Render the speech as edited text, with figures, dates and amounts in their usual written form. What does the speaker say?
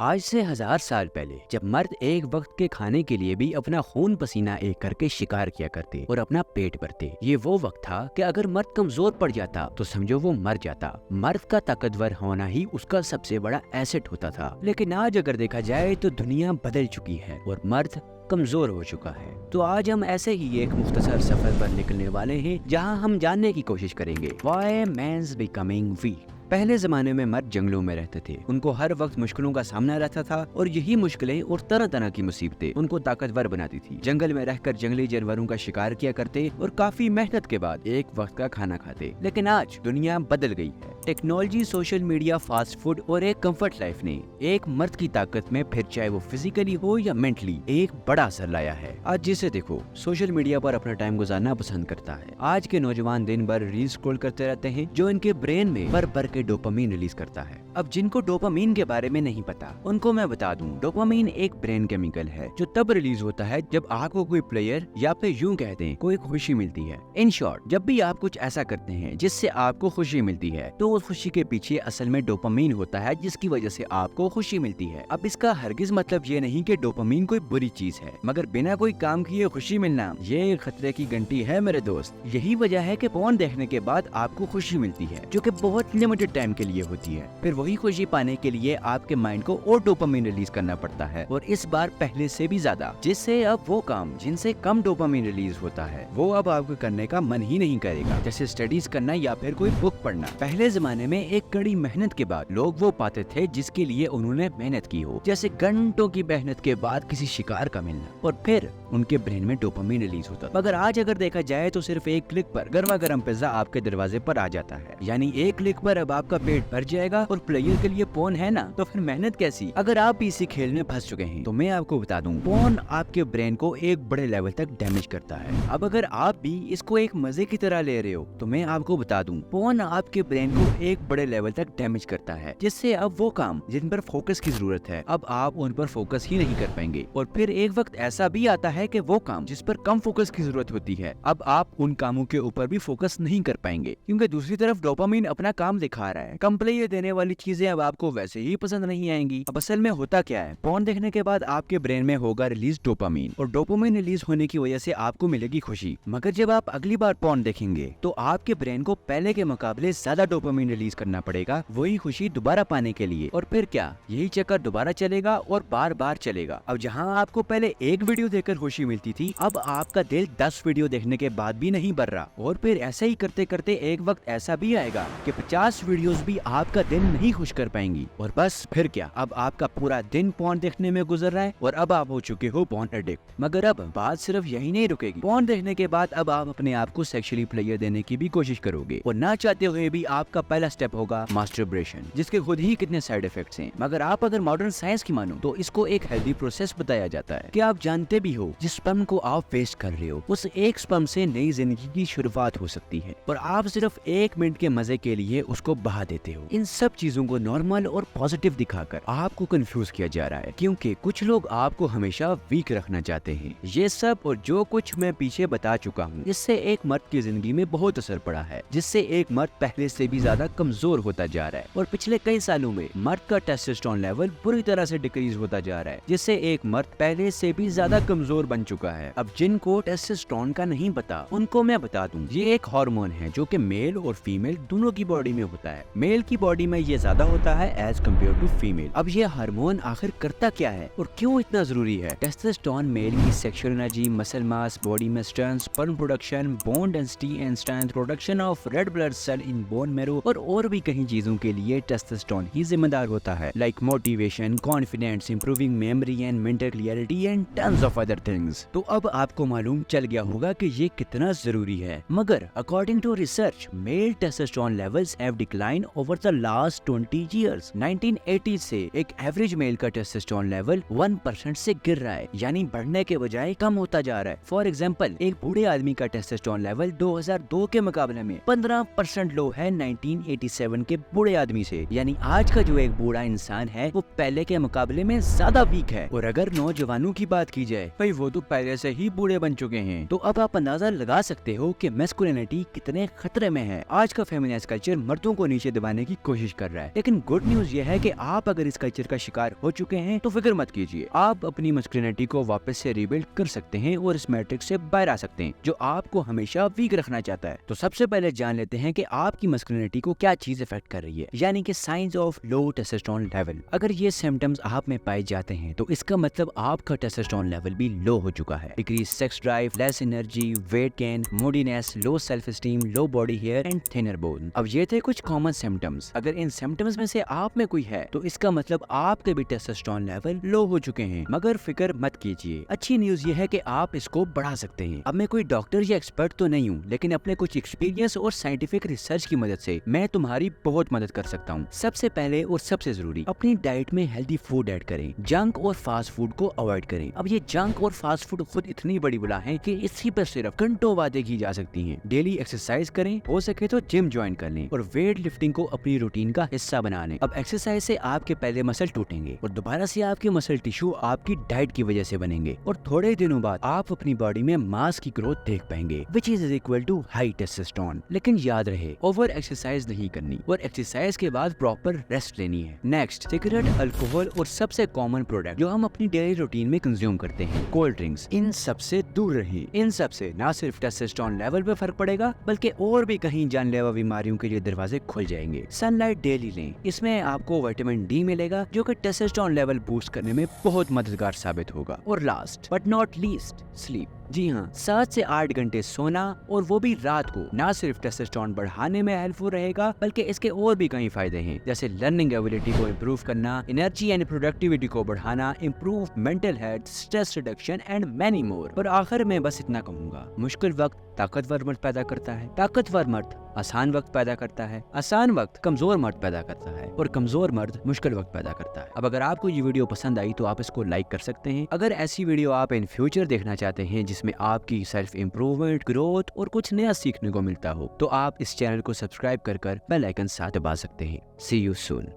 आज से 1000 साल पहले जब मर्द एक वक्त के खाने के लिए भी अपना खून पसीना एक करके शिकार किया करते और अपना पेट भरते, ये वो वक्त था कि अगर मर्द कमजोर पड़ जाता तो समझो वो मर जाता। मर्द का ताकतवर होना ही उसका सबसे बड़ा एसेट होता था। लेकिन आज अगर देखा जाए तो दुनिया बदल चुकी है और मर्द कमजोर हो चुका है। तो आज हम ऐसे ही एक मुख्तसर सफर पर निकलने वाले हैं जहां हम जानने की कोशिश करेंगे व्हाई मेंस बिकमिंग वीक। पहले जमाने में मर्द जंगलों में रहते थे, उनको हर वक्त मुश्किलों का सामना रहता था और यही मुश्किलें और तरह तरह की मुसीबतें उनको ताकतवर बनाती थी। जंगल में रहकर जंगली जानवरों का शिकार किया करते और काफी मेहनत के बाद एक वक्त का खाना खाते। लेकिन आज दुनिया बदल गई है। Technology, social media, fast food और एक कंफर्ट लाइफ ने एक मर्द की ताकत में, फिर चाहे वो फिजिकली हो या मेंटली, एक बड़ा असर लाया है। आज जिसे देखो सोशल मीडिया पर अपना टाइम गुजारना पसंद करता है। आज के नौजवान दिन भर रील स्क्रॉल करते रहते हैं जो इनके ब्रेन में भर के डोपामीन रिलीज करता है। अब जिनको डोपामीन के बारे में नहीं पता उनको मैं बता दूं, डोपामीन एक ब्रेन केमिकल है जो तब रिलीज होता है जब आपको कोई प्लेयर या फिर यूं कह दें कोई खुशी मिलती है। इन शॉर्ट, जब भी आप कुछ ऐसा करते हैं जिससे आपको खुशी मिलती है तो उस खुशी के पीछे असल में डोपामीन होता है जिसकी वजह से आपको खुशी मिलती है। अब इसका हरगिज मतलब ये नहीं कि डोपामीन कोई बुरी चीज है, मगर बिना कोई काम किए खुशी मिलना ये खतरे की घंटी है मेरे दोस्त। यही वजह है कि पोर्न देखने के बाद आपको खुशी मिलती है जो कि बहुत लिमिटेड टाइम के लिए होती है। फिर वही खुशी पाने के लिए आपके माइंड को और डोपामीन रिलीज करना पड़ता है, और इस बार पहले से भी ज्यादा, जिससे अब वो काम जिनसे कम डोपामीन रिलीज होता है वो अब आपको करने का मन ही नहीं करेगा, जैसे स्टडीज करना या फिर कोई बुक पढ़ना। पहले जमाने में एक कड़ी मेहनत के बाद लोग वो पाते थे जिसके लिए उन्होंने मेहनत की हो, जैसे घंटों की मेहनत के बाद किसी शिकार का मिलना, और फिर उनके ब्रेन में डोपामीन रिलीज होता। मगर आज अगर देखा जाए तो सिर्फ एक क्लिक पर गर्मा गर्म पिज्जा आपके दरवाजे पर आ जाता है। यानी एक क्लिक पर अब आपका पेट भर जाएगा और प्लेयर के लिए पोर्न है ना, तो फिर मेहनत कैसी। अगर आप इसी खेल में फंस चुके हैं तो मैं आपको बता दूं, पोर्न आपके ब्रेन को एक बड़े लेवल तक डैमेज करता है। अब अगर आप भी इसको एक मजे की तरह ले रहे हो तो मैं आपको बता दूं, पोर्न आपके ब्रेन को एक बड़े लेवल तक डैमेज करता है, जिससे अब वो काम जिन पर फोकस की जरूरत है अब आप उन पर फोकस ही नहीं कर पाएंगे। और फिर एक वक्त ऐसा भी आता है कि वो काम जिस पर कम फोकस की जरूरत होती है अब आप उन कामों के ऊपर भी फोकस नहीं कर पाएंगे, क्योंकि दूसरी तरफ डोपामीन अपना काम दिखा रहा है। कम प्लेयर देने वाली चीजें अब आपको वैसे ही पसंद नहीं आएंगी। अब असल में होता क्या है, पोर्न देखने के बाद आपके ब्रेन में होगा रिलीज डोपामीन, और डोपामीन रिलीज होने की वजह से आपको मिलेगी खुशी। मगर जब आप अगली बार पोर्न देखेंगे तो आपके ब्रेन को पहले के मुकाबले ज्यादा डोपामीन रिलीज करना पड़ेगा वही खुशी दोबारा पाने के लिए। और फिर क्या, यही चक्कर दोबारा चलेगा और बार बार चलेगा। अब जहाँ आपको पहले एक वीडियो देखकर खुशी मिलती थी अब आपका दिल 10 वीडियो देखने के बाद भी नहीं भर रहा, और फिर ऐसे ही करते करते एक वक्त ऐसा भी आएगा कि 50 वीडियोस भी आपका दिन नहीं खुश कर पाएंगी। और बस फिर क्या, अब आपका पूरा दिन पोर्न देखने में गुजर रहा है और अब आप हो चुके हो पोर्न एडिक्ट। मगर अब बात सिर्फ यही नहीं रुकेगी। पोर्न देखने के बाद अब आप अपने आप को सेक्सुअली प्लेजर देने की भी कोशिश करोगे, और ना चाहते हुए भी आपका पहला स्टेप होगा मास्टरबेशन, जिसके खुद ही कितने साइड इफेक्ट्स हैं। मगर आप अगर मॉडर्न साइंस की मानो तो इसको एक हेल्दी प्रोसेस बताया जाता है कि आप जानते भी हो जिस स्पर्म को आप वेस्ट कर रहे हो उस एक स्पर्म से नई जिंदगी की शुरुआत हो सकती है, और आप सिर्फ 1 मिनट के मजे के लिए उसको बहा देते हो। इन सब चीजों को नॉर्मल और पॉजिटिव दिखाकर आपको कंफ्यूज किया जा रहा है, क्योंकि कुछ लोग आपको हमेशा वीक रखना चाहते हैं। ये सब और जो कुछ मैं पीछे बता चुका हूँ इससे एक मर्द की जिंदगी में बहुत असर पड़ा है, जिससे एक मर्द पहले से भी ज्यादा कमजोर होता जा रहा है। और पिछले कई सालों में मर्द का टेस्टोस्टेरोन लेवल बुरी तरह से डिक्रीज होता जा रहा है, जिससे एक मर्द पहले से भी ज्यादा कमजोर बन चुका है। अब जिनको टेस्टोस्टेरोन का नहीं पता उनको मैं बता दूं, ये एक हार्मोन है जो कि मेल और फीमेल दोनों की बॉडी में होता है। मेल की बॉडी में ये ज्यादा होता है एज कम्पेयर टू फीमेल। अब ये हार्मोन आखिर करता क्या है और क्यों इतना जरूरी है? टेस्टोस्टेरोन मेल की sexual energy, muscle mass, body में strength, sperm production, bone density and strength, production of red blood cell in bone marrow और भी कई चीजों के लिए टेस्टोस्टेरोन ही जिम्मेदार होता है, like motivation, confidence, improving memory and mental clarity and tons of other things. तो अब आपको मालूम चल गया होगा कि ये कितना जरूरी है। मगर according to research male testosterone levels have decline over the last 20 years. 1980 से एक एवरेज मेल का टेस्टोस्टेरोन लेवल 1% से गिर रहा है, यानी बढ़ने के बजाय कम होता जा रहा है। फॉर एग्जांपल, एक बूढ़े आदमी का टेस्टोस्टेरोन लेवल 2002 के मुकाबले में 15% लो है 1987 के बूढ़े आदमी से। यानी आज का जो एक बूढ़ा इंसान है वो पहले के मुकाबले में ज्यादा वीक है। और अगर नौजवानों की बात की जाए भाई वो तो पहले से ही बूढ़े बन चुके हैं। तो अब आप अंदाजा लगा सकते हो कि मैस्कुलिनिटी कितने खतरे में है। आज का फेमिनिस्ट कल्चर मर्दों को नीचे दबाने की कोशिश कर रहा है, है। लेकिन गुड न्यूज ये है कि आप अगर इस कल्चर का शिकार हो चुके हैं तो फिक्र मत कीजिए, आप अपनी मस्कुलिनिटी को वापस से रिबिल्ड कर सकते हैं और इस मैट्रिक्स से बाहर आ सकते हैं जो आपको हमेशा वीक रखना चाहता है। तो सबसे पहले जान लेते हैं कि आपकी मस्कुलिनिटी को क्या चीज इफेक्ट कर रही है, यानी कि science of low testosterone level. अगर ये सिम्टम्स आप में पाए जाते हैं तो इसका मतलब आपका टेस्टोस्टेरोन लेवल भी लो हो चुका है। Decrease sex drive, less energy, weight gain, moodiness, low self esteem, low body hair and thinner bone. अब ये थे कुछ कॉमन सिम्टम्स। अगर इन सिम्टम्स में से आप में कोई है तो इसका मतलब आपके भी टेस्टोस्टेरोन लेवल लो हो चुके हैं। मगर फिक्र मत कीजिए, अच्छी न्यूज ये है कि आप इसको बढ़ा सकते हैं। अब मैं कोई डॉक्टर या एक्सपर्ट तो नहीं हूँ, लेकिन अपने कुछ एक्सपीरियंस और साइंटिफिक रिसर्च की मदद से मैं तुम्हारी बहुत मदद कर सकता हूँ। सबसे पहले और सबसे जरूरी, अपनी डाइट में हेल्दी फूड ऐड करें, जंक और फास्ट फूड को अवॉइड करें। अब ये जंक और फास्ट फूड खुद इतनी बड़ी बला है कि इसी पर सिर्फ घंटों बातें की जा सकती हैं। डेली एक्सरसाइज करें, हो सके तो जिम ज्वाइन कर लें और वेट लिफ्टिंग को अपनी रूटीन का हिस्सा बना लें। अब एक्सरसाइज से आपके पहले मसल टूटेंगे और दोबारा से आपके मसल टिश्यू आपकी डाइट की वजह से बनेंगे और थोड़े दिनों बाद आप अपनी बॉडी में मास की ग्रोथ देख पाएंगे, which is equal to high testosterone. लेकिन याद रहे, ओवर एक्सरसाइज नहीं करनी और एक्सरसाइज के बाद प्रॉपर रेस्ट लेनी है। नेक्स्ट, सिगरेट, अल्कोहल और सबसे कॉमन प्रोडक्ट जो हम अपनी डेली रूटीन में कंज्यूम करते हैं, कोल्ड ड्रिंक्स, इन सबसे दूर रहें। इन सबसे ना सिर्फ टेस्टोस्टेरोन लेवल पे फर्क पड़ेगा बल्कि और भी कहीं जानलेवा बीमारियों के लिए दरवाजे खुल जाएंगे। सनलाइट डेली लें, इसमें आपको विटामिन डी मिलेगा जो कि टेस्टोस्टेरोन लेवल बूस्ट करने में बहुत मददगार साबित होगा। और last but not least, sleep. जी हाँ, 7 से 8 घंटे सोना और वो भी रात को ना सिर्फ टेस्टोस्टेरोन बढ़ाने में हेल्पफुल रहेगा बल्कि इसके और भी कई फायदे हैं, जैसे लर्निंग एबिलिटी को इम्प्रूव करना, एनर्जी एंड प्रोडक्टिविटी को बढ़ाना, improve mental health, stress reduction and many more. और आखिर में बस इतना कहूंगा, मुश्किल वक्त ताकतवर मर्द पैदा करता है, ताकतवर मर्द आसान वक्त पैदा करता है, आसान वक्त कमजोर मर्द पैदा करता है और कमजोर मर्द मुश्किल वक्त पैदा करता है। अब अगर आपको ये वीडियो पसंद आई तो आप इसको लाइक कर सकते हैं। अगर ऐसी वीडियो आप इन फ्यूचर देखना चाहते हैं जिसमें आपकी सेल्फ इम्प्रूवमेंट, ग्रोथ और कुछ नया सीखने को मिलता हो तो आप इस चैनल को सब्सक्राइब कर बेल आइकन साथ दबा सकते हैं। सी यू सून।